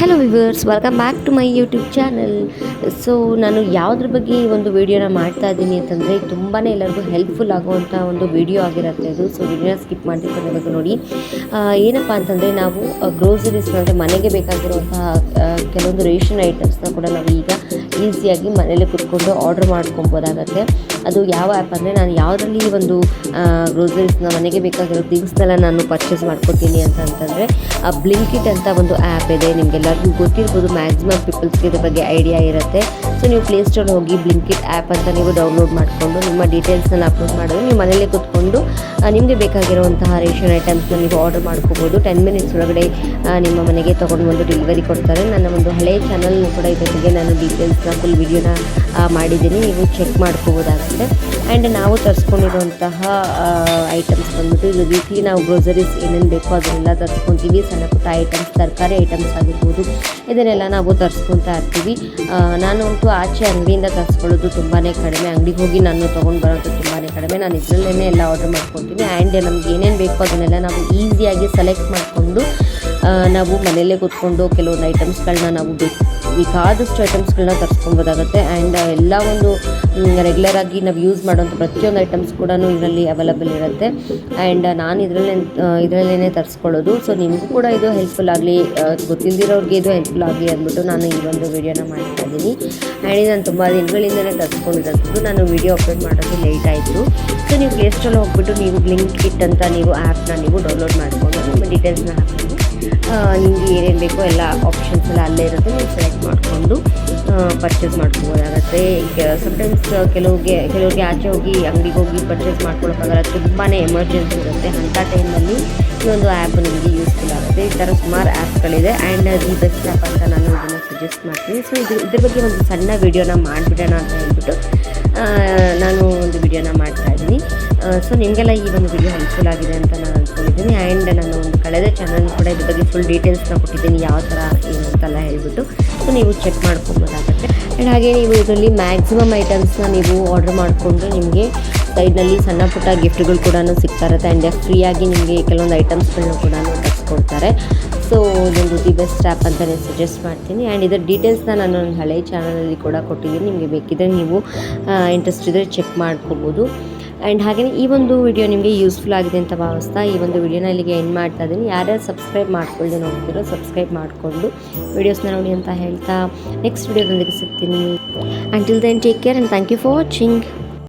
Hello viewers, welcome back to my YouTube channel. So ನಾನು ಯಾವುದ್ರ ಬಗ್ಗೆ ಈ ಒಂದು ವಿಡಿಯೋನ ಮಾಡ್ತಾ ಇದ್ದೀನಿ ಅಂತಂದರೆ ತುಂಬಾ ಎಲ್ಲರಿಗೂ ಹೆಲ್ಪ್ಫುಲ್ ಆಗುವಂಥ ಒಂದು ವಿಡಿಯೋ ಆಗಿರುತ್ತೆ ಅದು. ಸೊ ವಿಡಿಯೋನ ಸ್ಕಿಪ್ ಮಾಡ್ತಿರೋದು ನೋಡಿ. ಏನಪ್ಪ ಅಂತಂದರೆ ನಾವು ಗ್ರೋಸರೀಸ್ನ ಅಂದರೆ ಮನೆಗೆ ಬೇಕಾಗಿರುವಂತಹ ಕೆಲವೊಂದು ರೇಷನ್ ಐಟಮ್ಸ್ನ ಕೂಡ ನಾವು ಈಗ ಈಸಿಯಾಗಿ ಮನೇಲಿ ಕುತ್ಕೊಂಡು ಆರ್ಡ್ರ್ ಮಾಡ್ಕೊಬೋದಾಗತ್ತೆ. ಅದು ಯಾವ ಆ್ಯಪ್ ಅಂದರೆ ನಾನು ಯಾವುದರಲ್ಲಿ ಒಂದು ಗ್ರೋಸರೀಸ್ನ ಮನೆಗೆ ಬೇಕಾಗಿರೋ ಥಿಂಗ್ಸ್ನೆಲ್ಲ ನಾನು ಪರ್ಚೇಸ್ ಮಾಡ್ಕೊತೀನಿ ಅಂತಂದರೆ ಬ್ಲಿಂಕಿಟ್ ಅಂತ ಒಂದು ಆ್ಯಪ್ ಇದೆ. ನಿಮಗೆಲ್ಲರಿಗೂ ಗೊತ್ತಿರ್ಬೋದು, ಮ್ಯಾಕ್ಸಿಮಮ್ ಪೀಪಲ್ಸ್ಗೆ ಇದ್ರ ಬಗ್ಗೆ ಐಡಿಯಾ ಇರುತ್ತೆ. ಸೊ ನೀವು ಪ್ಲೇಸ್ಟೋರ್ ಹೋಗಿ ಬ್ಲಿಂಕಿಟ್ ಆ್ಯಪ್ ಅಂತ ನೀವು ಡೌನ್ಲೋಡ್ ಮಾಡಿಕೊಂಡು ನಿಮ್ಮ ಡೀಟೇಲ್ಸ್ನೆಲ್ಲ ಅಪ್ಲೋಡ್ ಮಾಡಿದ್ರೆ ನೀವು ಮನೇಲೇ ಕೂತ್ಕೊಂಡು ನಿಮಗೆ ಬೇಕಾಗಿರುವಂತಹ ರೇಷನ್ ಐಟಮ್ಸ್ನ ನೀವು ಆರ್ಡರ್ ಮಾಡ್ಕೋಬೋದು. 10 ಮಿನಿಟ್ಸ್ ಒಳಗಡೆ ನಿಮ್ಮ ಮನೆಗೆ ತೊಗೊಂಡು ಬಂದು ಡೆಲಿವರಿ ಕೊಡ್ತಾರೆ. ನನ್ನ ಒಂದು ಹಳೆಯ ಚಾನಲ್ನ ಕೂಡ ಇದ್ರ ಬಗ್ಗೆ ನಾನು ಡೀಟೇಲ್ಸ್ನ ಫುಲ್ ವಿಡಿಯೋನ ಮಾಡಿದ್ದೀನಿ, ನೀವು ಚೆಕ್ ಮಾಡ್ಕೋಬೋದಾಗುತ್ತೆ. ಆ್ಯಂಡ್ ನಾವು ತರಿಸ್ಕೊಂಡಿರುವಂತಹ ಐಟಮ್ಸ್ ಬಂದ್ಬಿಟ್ಟು ಇದು ವೀಕ್ಲಿ ನಾವು ಗ್ರೋಸರೀಸ್ ಏನೇನು ಬೇಕೋ ಅದನ್ನೆಲ್ಲ ತರಿಸ್ಕೊತೀವಿ. ಸಣ್ಣ ಪುಟ್ಟ ಐಟಮ್ಸ್, ತರಕಾರಿ ಐಟಮ್ಸ್ ಆಗಿರ್ಬೋದು, ಇದನ್ನೆಲ್ಲ ನಾವು ತರಿಸ್ಕೊತಾ ಇರ್ತೀವಿ. ನಾನಂತೂ ಆಚೆ ಅಂಗಡಿಯಿಂದ ತರಿಸ್ಕೊಳ್ಳೋದು ತುಂಬಾ ಕಡಿಮೆ, ಅಂಗಡಿಗೆ ಹೋಗಿ ನಾನು ತೊಗೊಂಡು ಬರೋದು ತುಂಬಾ ಕಡಿಮೆ. ನಾನು ಇದರಲ್ಲೇ ಎಲ್ಲ ಆರ್ಡರ್ ಮಾಡ್ಕೊತೀನಿ. ಆ್ಯಂಡ್ ನಮ್ಗೆ ಏನೇನು ಬೇಕೋ ಅದನ್ನೆಲ್ಲ ನಾವು ಈಸಿಯಾಗಿ ಸೆಲೆಕ್ಟ್ ಮಾಡಿಕೊಂಡು ನಾವು ಮನೆಯಲ್ಲೇ ಕೂತ್ಕೊಂಡು ಕೆಲವೊಂದು ಐಟಮ್ಸ್ಗಳನ್ನ ನಾವು ಬೇಕಾದಷ್ಟು ಐಟಮ್ಸ್ಗಳನ್ನ ತರಿಸ್ಕೊಬೋದಾಗುತ್ತೆ. ಆ್ಯಂಡ್ ಎಲ್ಲ ಒಂದು ರೆಗ್ಯುಲರಾಗಿ ನಾವು ಯೂಸ್ ಮಾಡೋಂಥ ಪ್ರತಿಯೊಂದು ಐಟಮ್ಸ್ ಕೂಡ ಇದರಲ್ಲಿ ಅವೈಲಬಲ್ ಇರುತ್ತೆ. ಆ್ಯಂಡ್ ನಾನು ಇದರಲ್ಲೇ ತರಿಸ್ಕೊಳ್ಳೋದು. ಸೊ ನಿಮಗೂ ಕೂಡ ಇದು ಹೆಲ್ಪ್ಫುಲ್ ಆಗಲಿ, ಗೊತ್ತಿಲ್ಲದಿರೋರಿಗೆ ಇದು ಹೆಲ್ಪ್ಫುಲ್ ಆಗಲಿ ಅಂದ್ಬಿಟ್ಟು ನಾನು ಈ ಒಂದು ವಿಡಿಯೋನ ಮಾಡ್ತಾ ಇದ್ದೀನಿ. ಆ್ಯಂಡ್ ನಾನು ತುಂಬ ದಿನಗಳಿಂದಲೇ ತರಿಸ್ಕೊಂಡಿರೋದು, ನಾನು ವಿಡಿಯೋ ಅಪ್ಲೋಡ್ ಮಾಡೋದು ಲೇಟ್ ಆಯಿತು. ಸೊ ನೀವು ಪ್ಲೇಸ್ಟೋರಲ್ಲಿ ಹೋಗ್ಬಿಟ್ಟು ನೀವು ಬ್ಲಿಂಕಿಟ್ ಅಂತ ನೀವು ಆ್ಯಪ್ನ ನೀವು ಡೌನ್ಲೋಡ್ ಮಾಡಿಕೊಂಡು ನಿಮ್ಮ ಡೀಟೇಲ್ಸ್ನ ಹಾಕ್ಕೊಂಡು ನಿಮಗೆ ಏನೇನು ಬೇಕೋ ಎಲ್ಲ ಆಪ್ಷನ್ಸ್ ಎಲ್ಲ ಅಲ್ಲೇ ಇರುತ್ತೆ, ನೀವು ಸೆಲೆಕ್ಟ್ ಮಾಡಿಕೊಂಡು ಪರ್ಚೇಸ್ ಮಾಡ್ಕೋಬೋದಾಗತ್ತೆ. ಸಮ್ಟೈಮ್ಸ್ ಕೆಲವ್ರಿಗೆ ಆಚೆ ಹೋಗಿ ಅಂಗಡಿಗೆ ಹೋಗಿ ಪರ್ಚೇಸ್ ಮಾಡ್ಕೊಳಕ್ಕಾಗಲ್ಲ, ತುಂಬಾ ಎಮರ್ಜೆನ್ಸಿ ಇರುತ್ತೆ. ಅಂಥ ಟೈಮಲ್ಲಿ ಈ ಒಂದು ಆ್ಯಪ್ ನಿಮಗೆ ಯೂಸ್ಫುಲ್ ಆಗುತ್ತೆ. ಈ ಥರ ಸುಮಾರು ಆ್ಯಪ್ಗಳಿದೆ. ಆ್ಯಂಡ್ ದಿ ಬೆಸ್ಟ್ ಆ್ಯಪ್ ಅಂತ ನಾನು ಇದನ್ನು ಸಜೆಸ್ಟ್ ಮಾಡ್ತೀನಿ. ಸೊ ಇದ್ರ ಬಗ್ಗೆ ಒಂದು ಸಣ್ಣ ವಿಡಿಯೋನ ಮಾಡಿಬಿಡೋಣ ಅಂತ ಹೇಳ್ಬಿಟ್ಟು ನಾನು ಒಂದು ವಿಡಿಯೋನ ಮಾಡ್ತಾಯಿದ್ದೀನಿ. ಸೊ ನಿಮಗೆಲ್ಲ ಈ ಒಂದು ವಿಡಿಯೋ ಹೆಲ್ಪ್ಫುಲ್ ಆಗಿದೆ ಅಂತ ನಾನು ಅಂದ್ಕೊಂಡಿದ್ದೀನಿ. ಆ್ಯಂಡ್ ನಾನು ಒಂದು ಕಳೆದ ಚಾನಲ್ ಕೂಡ ಇದ್ರ ಬಗ್ಗೆ ಫುಲ್ ಡೀಟೇಲ್ಸ್ನ ಕೊಟ್ಟಿದ್ದೀನಿ, ಯಾವ ಥರ ಏನು ಅಂತೆಲ್ಲ ಹೇಳ್ಬಿಟ್ಟು. ಸೊ ನೀವು ಚೆಕ್ ಮಾಡ್ಕೊಬೋದಾಗುತ್ತೆ. ಆ್ಯಂಡ್ ಹಾಗೆ ನೀವು ಇದರಲ್ಲಿ ಮ್ಯಾಕ್ಸಿಮಮ್ ಐಟಮ್ಸ್ನ ನೀವು ಆರ್ಡರ್ ಮಾಡಿಕೊಂಡು ನಿಮಗೆ ಸೈಡ್ನಲ್ಲಿ ಸಣ್ಣ ಪುಟ್ಟ ಗಿಫ್ಟ್ಗಳು ಕೂಡ ಸಿಗ್ತಾ ಇರುತ್ತೆ. ಆ್ಯಂಡ್ ಫ್ರೀಯಾಗಿ ನಿಮಗೆ ಕೆಲವೊಂದು ಐಟಮ್ಸ್ಗಳನ್ನ ಕೂಡ ತರಿಸ್ಕೊಡ್ತಾರೆ. ಸೊ ಇದೊಂದು ದಿ ಬೆಸ್ಟ್ ಆ್ಯಪ್ ಅಂತ ನಾನು ಸಜೆಸ್ಟ್ ಮಾಡ್ತೀನಿ. ಆ್ಯಂಡ್ ಇದರ ಡೀಟೇಲ್ಸ್ನ ನಾನು ನನ್ನ ಹಳೆಯ ಚಾನಲಲ್ಲಿ ಕೂಡ ಕೊಟ್ಟಿದ್ದೀನಿ. ನಿಮಗೆ ಬೇಕಿದ್ದರೆ ನೀವು ಇಂಟ್ರೆಸ್ಟ್ ಇದ್ದರೆ ಚೆಕ್ ಮಾಡ್ಕೋಬೋದು. ಆ್ಯಂಡ್ ಹಾಗೆಯೇ ಈ ಒಂದು ವಿಡಿಯೋ ನಿಮಗೆ ಯೂಸ್ಫುಲ್ ಆಗಿದೆ ಅಂತ ಭಾವಿಸ್ತಾ ಈ ಒಂದು ವಿಡಿಯೋನ ಇಲ್ಲಿಗೆ ಎಂಡ್ ಮಾಡ್ತಾ ಇದ್ದೀನಿ. ಯಾರ್ಯಾರು ಸಬ್ಸ್ಕ್ರೈಬ್ ಮಾಡ್ಕೊಳ್ಳದೆ ನೋಡ್ತಿರೋ ಸಬ್ಸ್ಕ್ರೈಬ್ ಮಾಡಿಕೊಂಡು ವಿಡಿಯೋಸ್ನ ನೋಡಿ ಅಂತ ಹೇಳ್ತಾ ನೆಕ್ಸ್ಟ್ ವಿಡಿಯೋದೊಂದಿಗೆ ಸಿಗ್ತೀನಿ. Until then take care and thank you for watching.